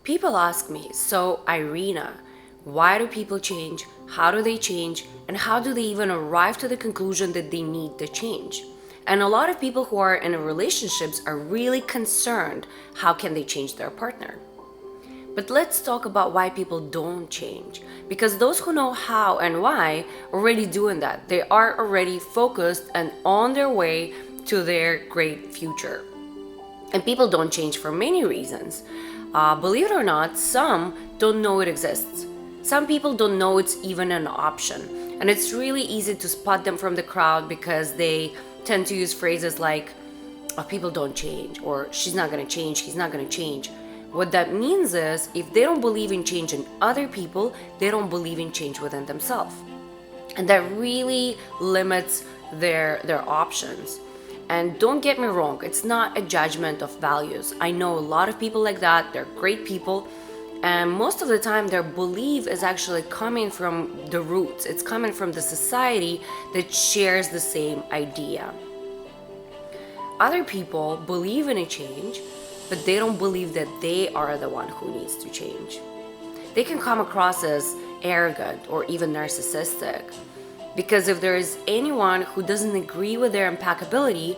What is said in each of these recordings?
People ask me, so Irina, why do people change? How do they change? And how do they even arrive to the conclusion that they need the change? And a lot of people who are in relationships are really concerned how can they change their partner. But let's talk about why people don't change. Because those who know how and why are already doing that. They are already focused and on their way to their great future. And people don't change for many reasons. Believe it or not, some don't know it exists. Some people don't know it's even an option. And it's really easy to spot them from the crowd because they tend to use phrases like, oh, people don't change, or she's not going to change, he's not going to change. What that means is if they don't believe in change in other people, they don't believe in change within themselves. And that really limits their options. And don't get me wrong, it's not a judgment of values. I know a lot of people like that, they're great people. And most of the time their belief is actually coming from the roots. It's coming from the society that shares the same idea. Other people believe in a change, but they don't believe that they are the one who needs to change. They can come across as arrogant or even narcissistic. Because if there is anyone who doesn't agree with their impeccability,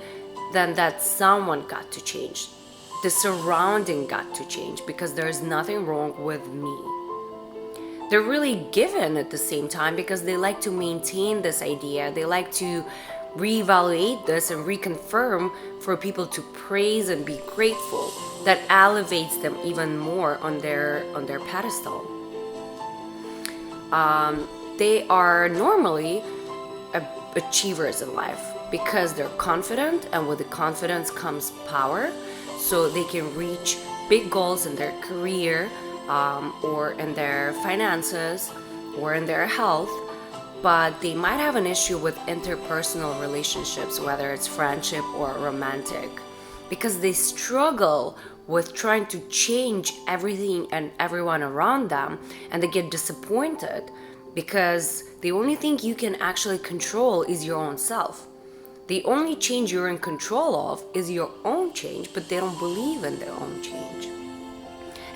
then that someone got to change. The surrounding got to change because there is nothing wrong with me. They're really given at the same time because they like to maintain this idea. They like to reevaluate this and reconfirm for people to praise and be grateful. That elevates them even more on their pedestal. They are normally achievers in life because they're confident, and with the confidence comes power, so they can reach big goals in their career, or in their finances, or in their health. But they might have an issue with interpersonal relationships, whether it's friendship or romantic, because they struggle with trying to change everything and everyone around them, and they get disappointed because the only thing you can actually control is your own self. The only change you're in control of is your own change, but they don't believe in their own change.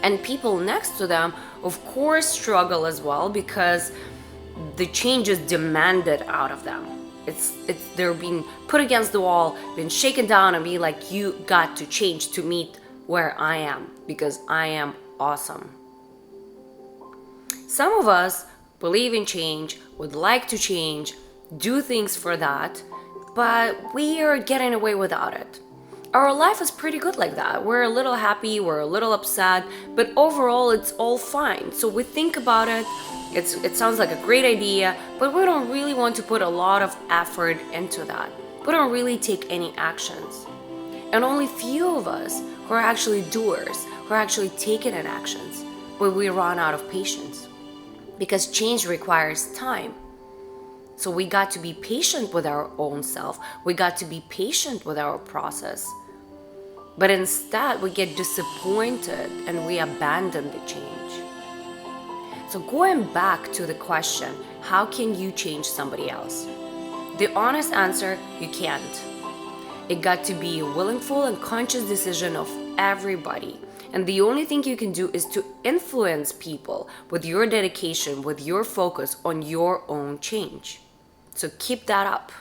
And people next to them, of course, struggle as well because the change is demanded out of them. They're being put against the wall, being shaken down, and be like, you got to change to meet where I am because I am awesome. Some of us believe in change, would like to change, do things for that, but we are getting away without it. Our life is pretty good like that. We're a little happy, we're a little upset, but overall it's all fine. So we think about it, it sounds like a great idea, but we don't really want to put a lot of effort into that. We don't really take any actions. And only few of us who are actually doers, who are actually taking in actions, but we run out of patience. Because change requires time. So we got to be patient with our own self. We got to be patient with our process. But instead, we get disappointed and we abandon the change. So going back to the question, how can you change somebody else? The honest answer, you can't. It got to be a willful and conscious decision of everybody. And the only thing you can do is to influence people with your dedication, with your focus on your own change. So keep that up.